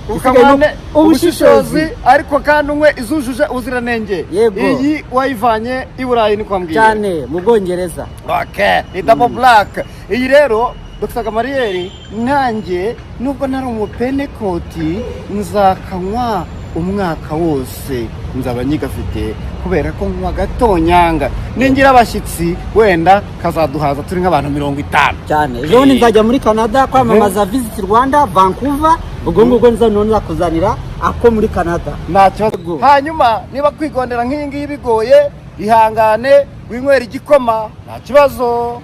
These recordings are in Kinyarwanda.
ukabone ubushishozi ariko kandi umwe izujuje uziranenge. Iyi wayivanye i Burayi ni kwambwiye cyane mu Bwongereza. Okay, ni double black. Iyi rero Dr. Gamaliel nanjye nubwo nari umupenekoti nzakanywa umwaka wose nzaba nyigafite kubera ko nkwa gatonyanga ningira abashyitsi wenda kazaduhaza turi nk'abantu 50 cyane. Ejo nzajya muri Canada kwamamaza Visit Rwanda Vancouver, ubwo nza kuzanira ako muri Canada. Ntacyo. Hanyuma niba kwigondera nk'ingi bigoye ihangane winywera igikoma nta kibazo.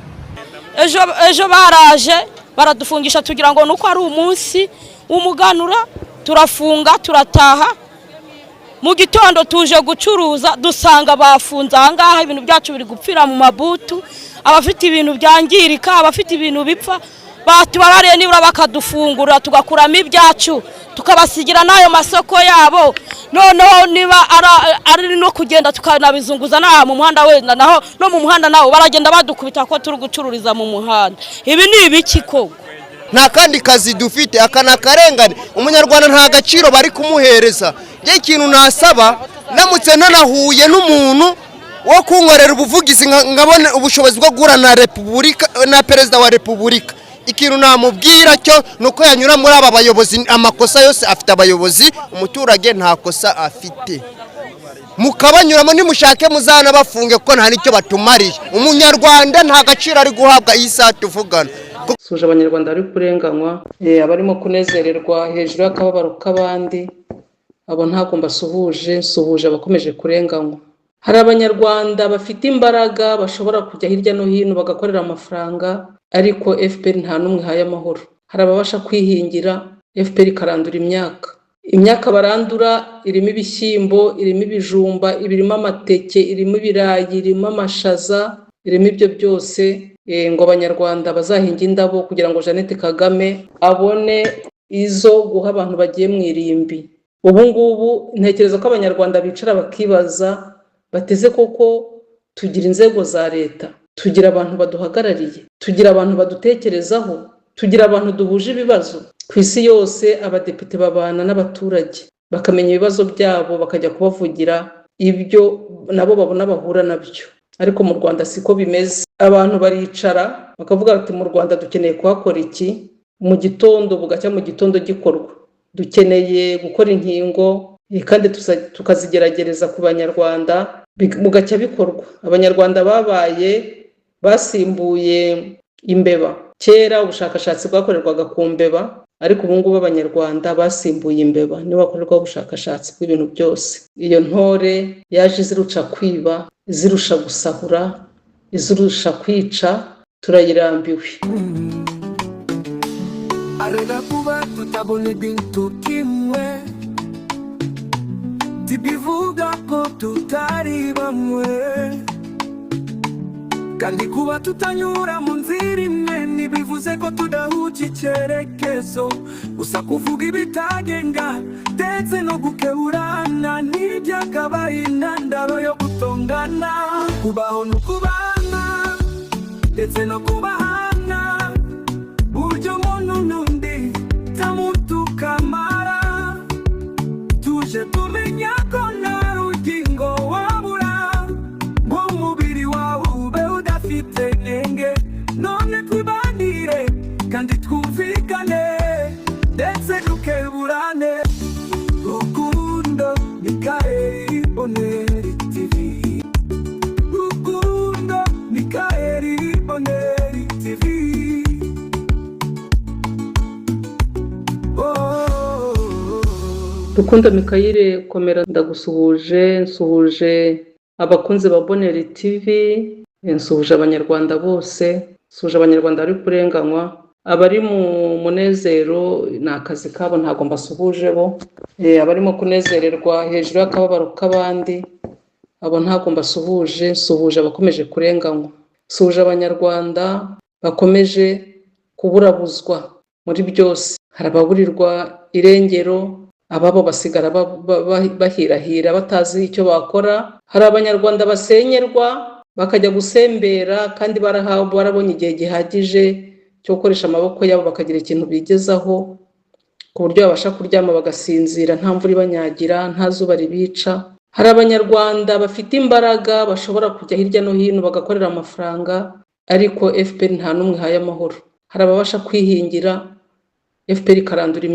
Ejo baraje baradufungisha tugira ngo nuko ari umunsi umuganura, turafunga turataha. Mu gitondo tuje gucuruza dusanga bafunze ahangaha, ibintu byacu biri gupfira mu mabutu, abafite ibintu byangirika, abafite ibintu bipfa, batubabariye nibura bakadufungura tugakuramo ibyacu tukabasigira nayo masoko yabo. Noneho niba ari no kugenda tukanabizunguza na mu muhanda wenda naho no mu muhanda nawo baragenda badukubita ko turi gucururiza mu muhanda. Ibi ni ibiki koko? Nta kandi kazi dufite, akana karengane umunyarwanda nta gaciro bari kumuhereza. Je ikintu nasaba namutse nanahuye n'umuntu wo kunkorera ubuvugizi ngabone ubushobozi bwo gura na Republika na Perezida wa Republika, ikintu namubwira cyo nuko yanyura muri aba bayobozi. Amakosa yose afite abayobozi, umuturage nta kosa afite. Mukabanyuramo nimushake muzana bafunge ko nta nicyo batumariye. Umunyarwanda nta gaciro ari guhabwa isa tuvugana. Suje abanyarwanda ari kurenganywa, abarimo kunezererwa hejuru y'akababaro k'abandi, abo ntago mbasuhuje abakomeje kurenganywa. Hari abanyarwanda bafite imbaraga bashobora kujya hirya no hino bagakorera amafaranga, ariko FPR nta numwe haye amahoro. Hari ababasha kwihingira, FPR karandura imyaka barandura irimo ibishyimbo, irimo ibijumba, irimo amateke, irimo ibirayi, irimo amashaza, irimo ibyo byose. Ngo abanyarwanda bazahinga indabo kugira ngo Jeannette Kagame abone izo guha abantu bagiye mu irimbi. Ubu ngubu ntekereza ko abanyarwanda bicara bakibaza bateze koko tugira inzego za leta, tugira abantu baduhagarariye, tugira abantu badutekerezaho, tugira abantu duhuje ibibazo. Ku isi yose abadepite babana n'abaturage bakamenya ibibazo byabo bakajya kubavugira ibyo nabo babona bahura nabyo. Ariko mu Rwanda siko bimeze. Abantu baricara bakavuga bati mu Rwanda dukeneye kuhakora iki, mu gitondo bugacya mu gitondo gikorwa. Dukeneye gukora inkingo kandi tukazigeragereza ku banyarwanda bugacya bikorwa. Abanyarwanda babaye basimbuye imbeba. Kera ubushakashatsi bwakorerwaga ku mbeba, ariko ubu ngubu abanyarwanda basimbuye imbeba nibo bakorerwa ubushakashatsi bw'ibintu byose. Iyo ntore yaje ziruca kwiba, zirusha gusahura, izirusha kwica, turayirambiwe. Arega kuba tutabone bintu kimwe, tibivuga ko tutari bamwe, kandi kuba tutanyura mu nzira imwe ntibivuze ko tudahuza icyerekezo. Gusa kuvuga ibitagenga ndetse no gukeburana n'ibyakabaye intandaro yo gutongana. Kubaho no kubana ndetse no kubahana, buryo umuntu n'undi tamutu kamara. Tuje tumenya ko nta rugingo wabura, ngo umubiri wawe ube udafite nenge. None twibanire kandi twumvikane ndetse dukeburane. Rukundo Mikaeli Boneri TV, Rukundo Mikaeli Boneri TV. Rukundo Mikaeli komera, ndagusuhuje. Nsuhuje abakunzi ba Boneri TV, nsuhuje abanyarwanda bose, nsuhuje abanyarwanda ari kurenganywa. Abari mu munezero ni akazi kabo ntago mbasuhuje bo. Abarimo kunezererwa hejuru y'akababaro k'abandi, abo ntago mbasuhuje. Nsuhuje abakomeje kurenganywa, nsuhuje abanyarwanda bakomeje kuburabuzwa muri byose. Hari ababurirwa irengero, ababo basigara bahirahira batazi icyo bakora. Hari abanyarwanda basenyerwa bakajya gusembera kandi barabonye igihe gihagije cyo gukoresha amaboko yabo bakagira ikintu bigezaho. ku buryo babasha kuryama bagasinzira nta mvura ibanyagira, nta zuba ribica. Hari abanyarwanda bafite imbaraga bashobora kujya hirya no hino bagakorera amafaranga, ariko FPR nta n'umwe ihaye amahoro. Hari ababasha kwihingira, FPR ikarandura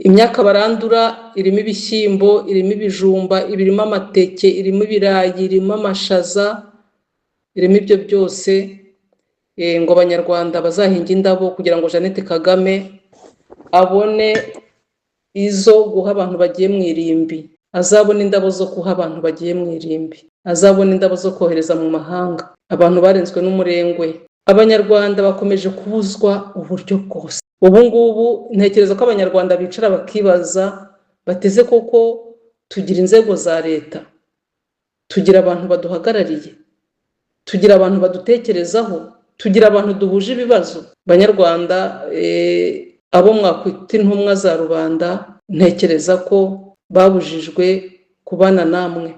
imyaka barandura irimo ibishyimbo, irimo ibijumba, irimo amateke, irimo ibirayi, irimo amashaza, irimo ibyo byose, ngo abanyarwanda bazahinga indabo kugira ngo Jeannette Kagame abone izo guha abantu bagiye mu irimbi, azabona indabo zo guha abantu bagiye mu irimbi, azabona indabo zo kohereza mu mahanga. Abantu barenzwe n'umurengwe. Abanyarwanda bakomeje kubuzwa uburyo bwose. Ubu ngubu ntekereza ko abanyarwanda bicara bakibaza bateze koko tugira inzego za leta, tugira abantu baduhagarariye, tugira abantu badutekerezaho, tugira abantu duhuje ibibazo. Banyarwanda abo mwakwita intumwa za rubanda, ntekereza ko babujijwe kubana namwe,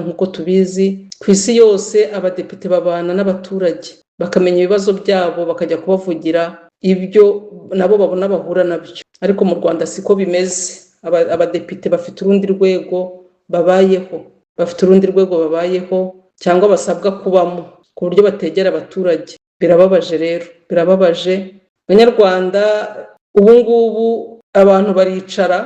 nk'uko tubizi ku isi yose. Abadepite babana n'abaturage bakamenya ibibazo byabo, bakajya kubavugira ibyo nabo babona bahura nabyo. Ariko mu Rwanda siko bimeze. Abadepite bafite urundi rwego babayeho, cyangwa basabwa kubamo, ku buryo bategera abaturage. Birababaje rero, birababaje. Banyarwanda ubu ngubu abantu baricara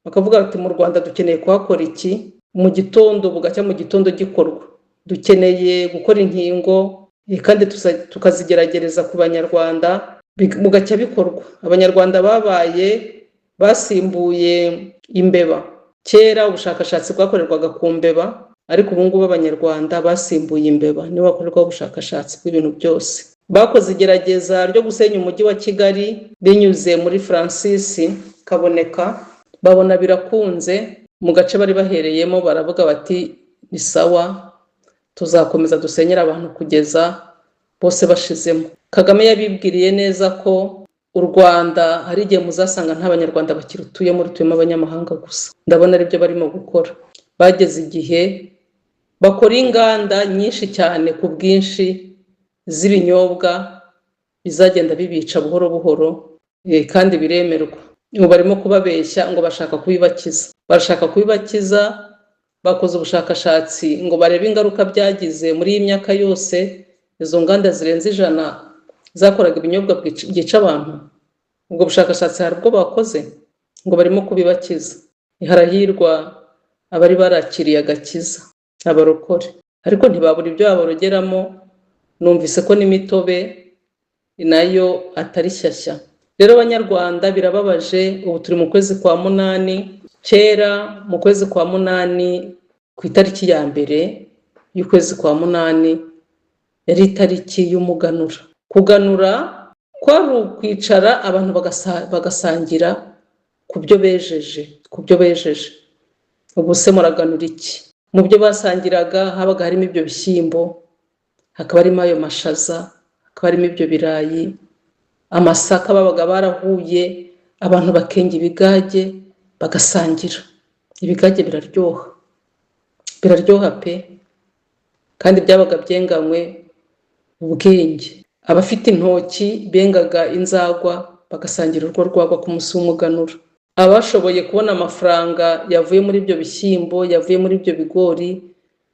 bakavuga bati mu Rwanda dukeneye kuhakora iki? Mu gitondo bugacya, mu gitondo gikorwa. Dukeneye gukora inkingo kandi tukazigeragereza ku banyarwanda, bugacya bikorwa. Abanyarwanda basimbuye imbeba. Kera ubushakashatsi bwakorerwaga ku mbeba, ariko ubu ngubu abanyarwanda basimbuye imbeba, nibo bakorerwaho ubushakashatsi bw'ibintu byose. Bakoze igerageza ryo gusenya umujyi wa Kigali binyuze muri Francis Kaboneka, babona birakunze. Mu gace bari bahereyemo baravuga bati ni sawa, tuzakomeza dusenyera abantu kugeza bose bashizemo. Kagame yabibwiriye neza ko u Rwanda hari igihe muzasanga nta banyarwanda bakirutuyemo, rutuyemo abanyamahanga gusa. Ndabona aribyo barimo gukora. Bageze igihe bakora inganda nyinshi cyane ku bwinshi z'ibinyobwa bizagenda bibica buhoro buhoro, kandi biremerwa. Ngo barimo kubabeshya ngo bashaka kubibakiza. Bakoze ubushakashatsi ngo barebe ingaruka byagize muri iyi myaka yose. Izo nganda zirenze 100 zakoraga ibinyobwa byica abantu. Ubwo bushakashatsi hari ubwo bakoze ngo barimo kubibakiza. Harahirwa abari barakiriye agakiza, abarokore, ariko ntibabura ibyo baborogeramo. Numvise ko n'imitobe nayo atari shyashya. Rero abanyarwanda birababaje. Ubu turi mu kwezi kwa munani. Kera mu kwezi kwa munani ku itariki ya mbere y'ukwezi kwa munani yari itariki y'umuganura. Kuganura kwari ukwicara abantu bagasangira ku byo bejeje. Ubu se muraganura iki? Mu byo basangiraga habaga harimo ibyo bishyimbo, hakaba harimo ayo mashaza, hakaba harimo ibyo birayi, amasaka babaga barahuye, abantu bakenga ibigage bagasangira. Ibigage biraryoha pe, kandi byabaga byenganywe ubwenge. Abafite intoki bengaga inzagwa bagasangira urwo rwagwa ku munsi w'umuganura. Abashoboye kubona amafaranga yavuye muri ibyo bishyimbo, yavuye muri ibyo bigori,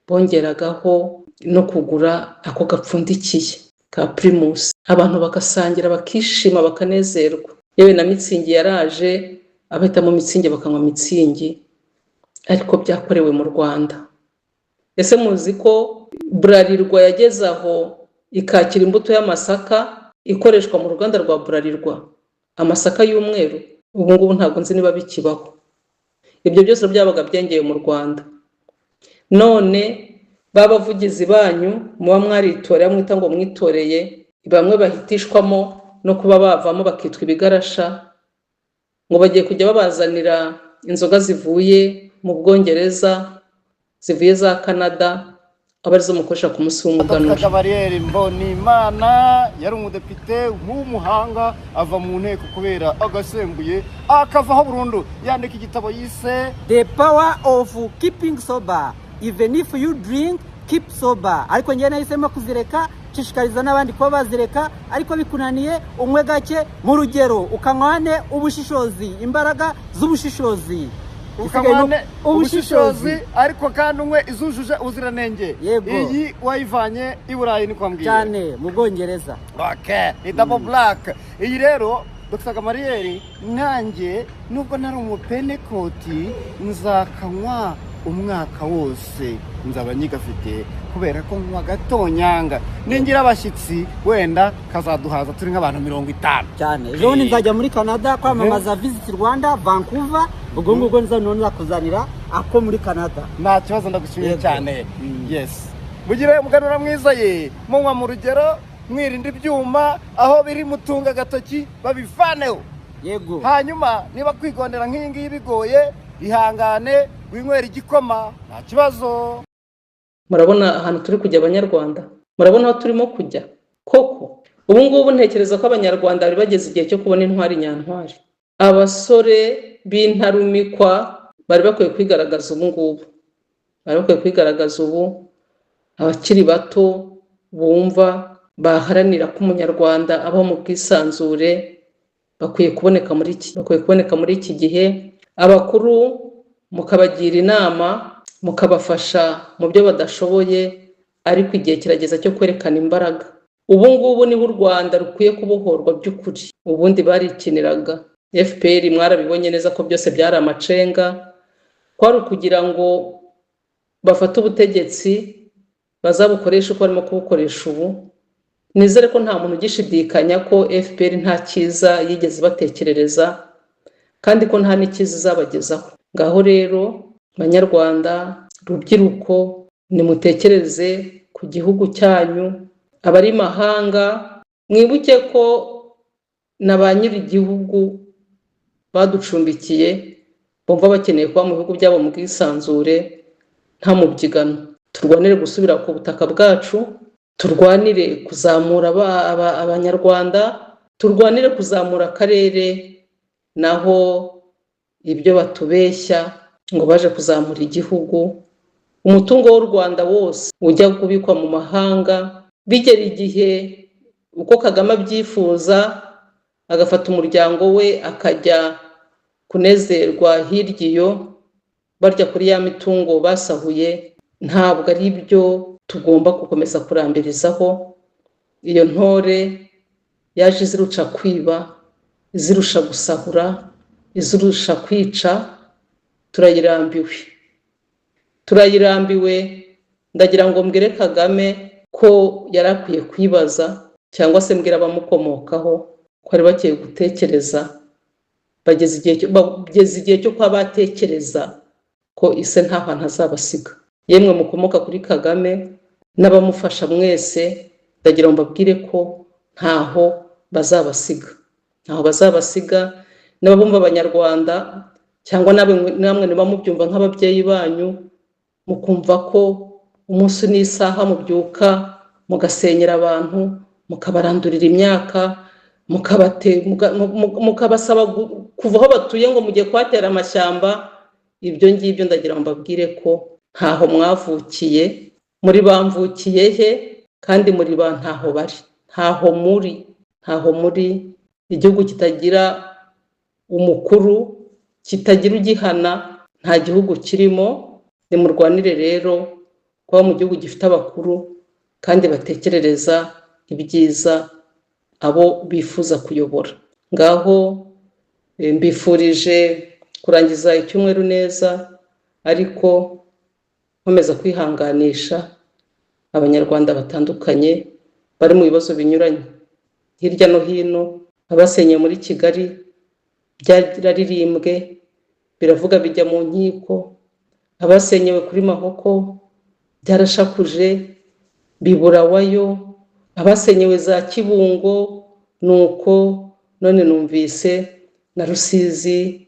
bongeragaho no kugura ako gapfundikiye ka Primus. Abantu bagasangira bakishima bakanezerwa. Yewe na mitsingi yaraje, abahitamo mitsingi bakanywa mitsingi, ariko byakorewe mu Rwanda. Ese muzi ko Bralirwa yageze aho ikakira imbuto y'amasaka ikoreshwa mu ruganda rwa Bralirwa, amasaka y'umweru? Ubu ngubu ntabwo nzi niba bikibaho. Ibyo byose byabaga byengeye mu Rwanda. None babavugizi banyu muba mwaritoreye, mwita ngo mwitoreye, bamwe bahitishwamo no kuba bavamo bakitwa ibigarasha, ngo bagiye kujya babazanira inzoga zivuye mu Bwongereza, zivuye za Canada, abarizo mukoresha ku munsi w'umuganura. Dr. Gabriel Mbonimana yari umudepite w'umuhanga, ava mu nteko kubera agasembuye akavaho burundu. Yandika igitabo yise The Power of Keeping Sober. Even if you drink, keep sober. Ariko njye nahisemo kuzireka dushishikariza n'abandi kuba bazireka, ariko bikunaniye umwe gake mu rugero ukanywane ubushishozi, imbaraga z'ubushishozi, ukanywane ubushishozi ariko kandi umwe izujuje ubuziranenge. Iyi wayivanye i Burayi niko mbwiye cyane mu Bwongereza. Okay, ni double black. Iyi rero Dr. Gamaliel, nanjye nubwo nari umupenekoti nzakanywa umwaka wose, nzaba nyigafite kubera ko nywa gatonyanga, ningira abashyitsi wenda kazaduhaza turi nk'abantu 50 cyane. Ejo nzajya muri Canada kwamamaza Visit Rwanda Vancouver, ubwo ngubwo nza kuzanira ako muri Canada. Nta kibazo, ndagushimiye cyane. Yes, mugire umuganura mwiza ye, munywa mu rugero, mwirinda ibyuma, aho biri mutunga gatoki babivaneho. Yego, hanyuma niba kwigondera nk'iyi ngiyi bigoye, ihangane winywera igikoma, nta kibazo. Murabona ahantu turi kujya abanyarwanda, murabona aho turimo kujya koko. Ubu ngubu ntekereza ko abanyarwanda bari bageze igihe cyo kubona intwari nyantwari. Abasore b'intarumikwa bari bakwiye kwigaragaza ubu ngubu, bari bakwiye kwigaragaza ubu. Abakiri bato bumva baharanira ko umunyarwanda aba mu bwisanzure bakwiye kuboneka muri iki gihe. Abakuru mukabagira inama, mukabafasha mu byo badashoboye, ariko igihe kirageza cyo kwerekana imbaraga. Ubu ngubu niho u Rwanda rukwiye kubohorwa by'ukuri. Ubundi barikiniraga. FPR mwarabibonye neza ko byose byari amacenga, kwari kugira ngo bafate ubutegetsi bazabukoresha uko barimo kubukoresha ubu. Nizere ko nta muntu ugishidikanya ko FPR nta cyiza yigeze batekerereza, kandi ko nta n'ikiza izabagezaho. Ngaho rero banyarwanda, rubyiruko, nimutekereze ku gihugu cyanyu. Abari mahanga mwibuke ko na ba nyiri igihugu baducumbikiye bumva bakeneye kuba mu bihugu byabo mu bwisanzure nta mubyigano. Turwanire gusubira ku butaka bwacu, turwanire kuzamura abanyarwanda, turwanire kuzamura akarere, naho ibyo batubeshya ngo baje kuzamura igihugu. Umutungo w'u Rwanda wose ujya kubikwa mu mahanga, bigera igihe uko Kagame abyifuza agafata umuryango we akajya kunezerwa hirya iyo barya kuri ya mitungo basahuye. Ntabwo ari byo tugomba gukomeza kurambirizaho. Iyo ntore yaje ziruca kwiba, zirusha gusahura, izirusha kwica. Turayirambiwe. Ndagira ngo mbwire Kagame ko yarakwiye kwibaza, cyangwa se mbwira abamukomokaho ko ari bakiye gutekereza, bageze igihe cyo kuba batekereza ko ise nta hantu azabasiga. Yemwe mukomoka kuri Kagame n'abamufasha mwese, ndagira ngo mbabwire ko ntaho bazabasiga, n'ababumva abanyarwanda, cyangwa namwe niba mubyumva nk'ababyeyi banyu, mukumva ko umunsi n'isaha mubyuka mugasenyera abantu, mukabarandurira imyaka, mukabasaba kuva aho batuye ngo mujye kwatera amashyamba. Ibyo ngibyo ndagira ngo mbabwire ko ntaho mwavukiye, muri bamvukiye he, kandi muri ba ntaho bari, ntaho muri. Igihugu kitagira umukuru, kitagira ugihana, nta gihugu kirimo. Nimurwanire rero kuba mu gihugu gifite abakuru kandi batekerereza ibyiza abo bifuza kuyobora. Ngaho mbifurije kurangiza icyumweru neza, ariko nkomeza kwihanganisha abanyarwanda batandukanye bari mu bibazo binyuranye hirya no hino. Abasenyeye muri Kigali byararirimbwe, biravuga bijya mu nkiko. Abasenyewe kuri Mahoko byarashakuje, bibura wayo. Abasenyewe za Kibungo nuko, none numvise na Rusizi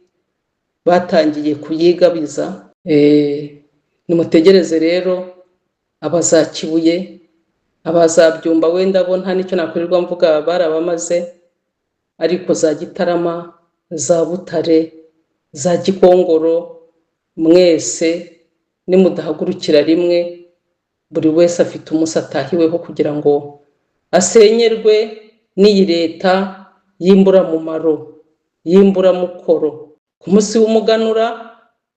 batangiye kuyigabiza. Nimutegereze rero abazakibuye, abazabyumba wenda bo nta nicyo nakurirwa mvuga barabamaze, ariko za Gitarama, za Butare, za Gikongoro, mwese nimudahagurukira rimwe, buri wese afite umunsi atahiweho kugira ngo asenyerwe n'iyi leta y'imburamumaro, y'imburamukoro. Ku munsi w'umuganura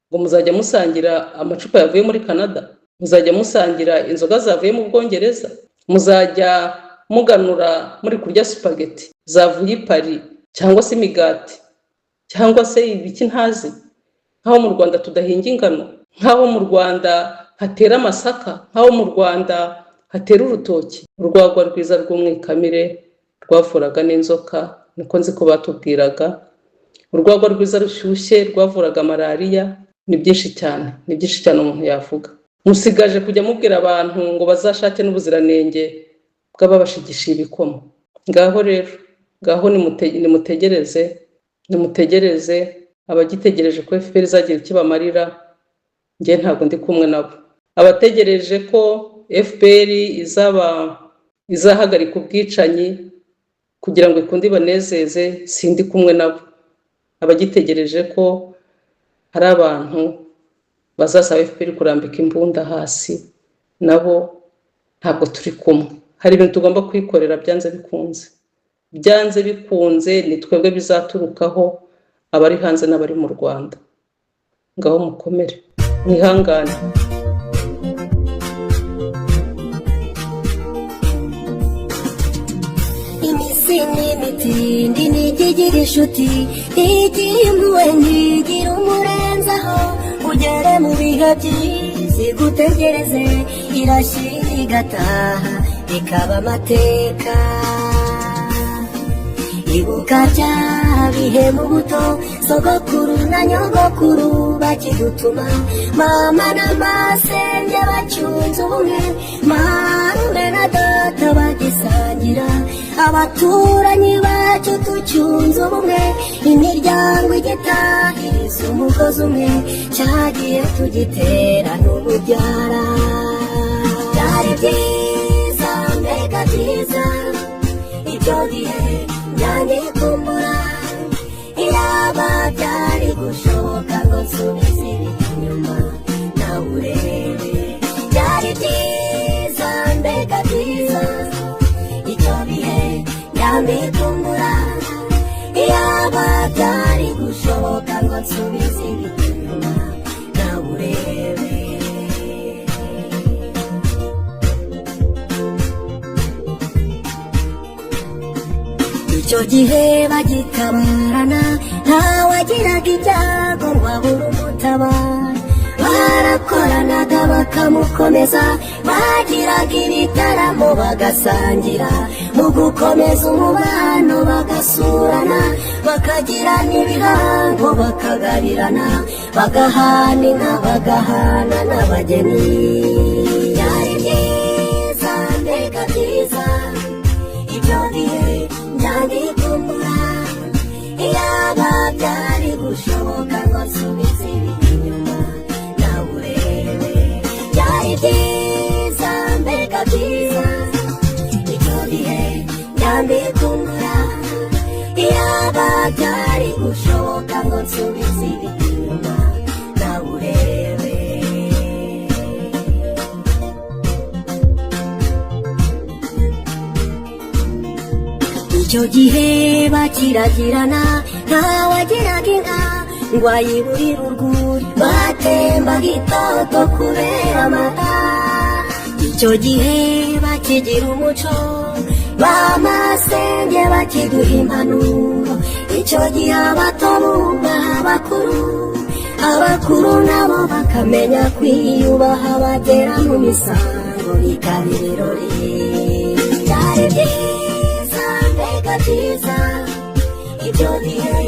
ngo muzajya musangira amacupa yavuye muri Canada, muzajya musangira inzoga zavuye mu Bwongereza, muzajya muganura muri kurya spaghetti zavuye i Paris, cyangwa se imigati, cyangwa se ibiki ntazi. Nkaho mu Rwanda tudahinga ingano, nkaho mu Rwanda hatera amasaka, nkaho mu Rwanda hatera urutoki. Urwagwa rwiza rw'umwikamire rwavuraga n'inzoka, niko nzi ko batubwiraga. Urwagwa rwiza rushyushye rwavuraga malariya. Ni byinshi cyane umuntu yavuga. Musigaje kujya mubwira abantu ngo bazashake n'ubuziranenge bw'ababashigisha ibikoma. Ngaho rero, ngaho nimutegereze abagitegereje ko FPR izagira ikibamarira. Nge ntabwo ndi kumwe nabo. Abategereje ko FPR izahagarika ubwicanyi kugira ngo ikundi banezeze, sindi kumwe nabo. Abagitegereje ko hari abantu bazasaba FPR kurambika imbunda hasi, nabo ntabwo turi kumwe. Hari ibintu tugomba kwikorera byanze bikunze ni twebwe bizaturukaho, abari hanze n'abari mu Rwanda. Ngaho mukomere, mwihangane. Imitindi ntigira inshuti, ntigira impuhwe, ntigira umurenzaho. Ugere mu bihe by'isi gutegereze, irashyira igataha bikaba amateka. Ibuka bya bihe mu buto, sogokuru na nyogokuru bakidutuma, mama na masenge bacyunze ubumwe, marume na data bagisangira, abaturanyi bacu tucyunze ubumwe, imiryango igitahiriza umugozi umwe, cyagiye tugitera n'umubyara. Byari byiza, mbega byiza, ibyo gihe byandikumbura. Iyaba byari gushoboka ngo nsubize inyuma nawe urebe. Byari byiza, mbega byiza, icyo bihe byandikumbura. Iyaba byari gushoboka ngo nsubize inyuma nawe urebe. Icyo gihe bagitabarana, ntawagiraga ibyago ngo abure umutabara. Barakoranaga bakamukomeza, bagiraga ibitaramo bagasangira, mu gukomeza umubano bagasurana, bakagira n'ibihango bakagabirana, bagahana inka bagahana n'abageni. Byari byiza, mbega byiza, ibyo bihe byandikumbura. Iyaba byari gushoboka ngo nsubize inyuma nawe urebe. Byari byiza, mbega byiza, icyo gihe byandikumbura. Iyaba byari gushoboka ngo nsubize inyuma nawe urebe. Icyo gihe bakiragirana, ntawagiraga inka ngo ayiburire urwuri, batembaga itoto kubera amata. Icyo gihe bakigira umuco, bamasenge bakiduha impanuro. Icyo gihe abato bubaha abakuru nabo bakamenya kwiyubaha, bagera mu misango bikaba ibirori. Byari byiza, mbega byiza, ibyo bihe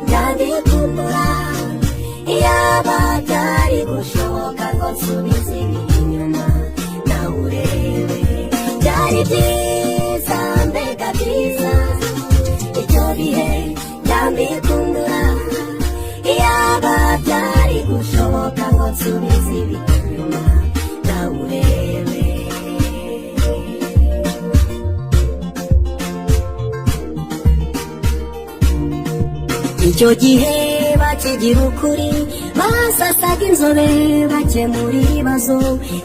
byandikumbura. Iyaba byari gushoboka ngo nsubize inyuma nawe urebe. Byari byiza, mbega byiza, icyo bihe byandikumbura. Iyaba byari gushoboka ngo nsubize inyuma nawe urebe. Icyo gihe bakigira ukuri, basasaga inzobe bakemura ibibazo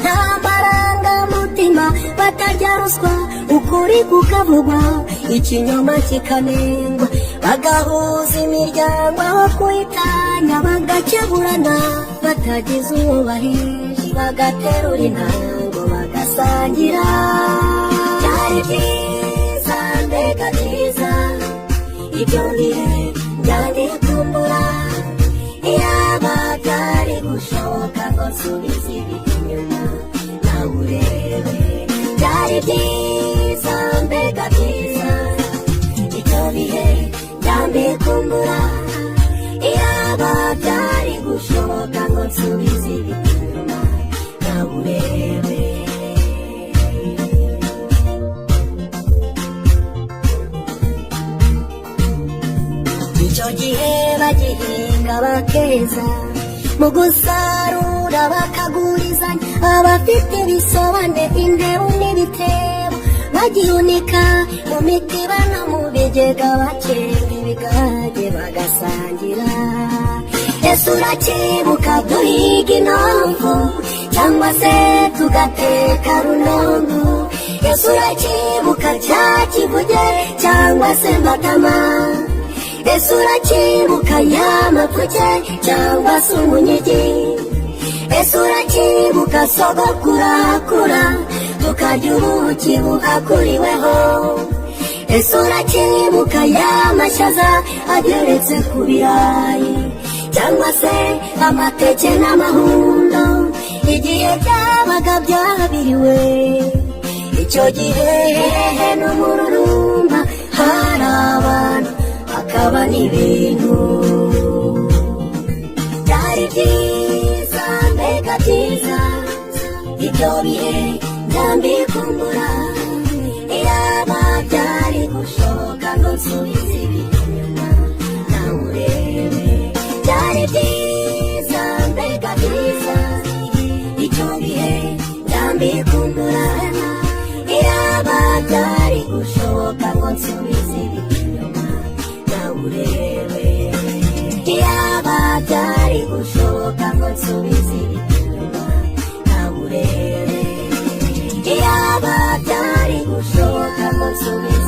nta marangamutima batarya ruswa ukuri kukavugwa ikinyoma kikanengwa bagahuza imiryango aho kuyitanya bagakeburana batagize uwo baheje bagaterura intango bagasangira byari byiza mbega byiza ibyo bihe byandiye kumbura iyaba byari gushoboka ngo nsubize ibiri inyuma nawe urebe byari byiza mbega byiza ibyo bihe byambiye kumbura iyaba byari gushoboka ngo nsubize ibiri inyuma nawe urebe icyo gihe bagihinga bakeza mu gusarura bakagurizanya abafite ibisobane indebo n'ibitebo bagihunika mu mitiba no mu bigega bakenga ibigage bagasangira ese urakibuka duhiga inongo cyangwa se tugateka runongo ese urakibuka cya kivuge cyangwa se matama ese urakibuka ya mapfuke cyangwa se umunyigi ese urakibuka sogokurakura tukarya ubuki buhakuriweho ese urakibuka ya mashaza ageretse ku birayi cyangwa se amateke n'amahundo igihe byabaga byabiriwe icyo gihe n'umururumba hari abantu hakaba n'ibintu byari byiza mbega byiza ibyo bihe byambiye kumbura iyaba byari gushoboka ngo nsubize ibiri inyuma nawe urebe byari byiza mbega byiza ibyo bihe byambiye kumbura iyaba byari gushoboka ngo nsubize ibiri inyuma nawe urebe iyaba byari gushoboka ngo nsubize ibiri inyuma nawe urebe iyaba byari gushoboka ngo nsubize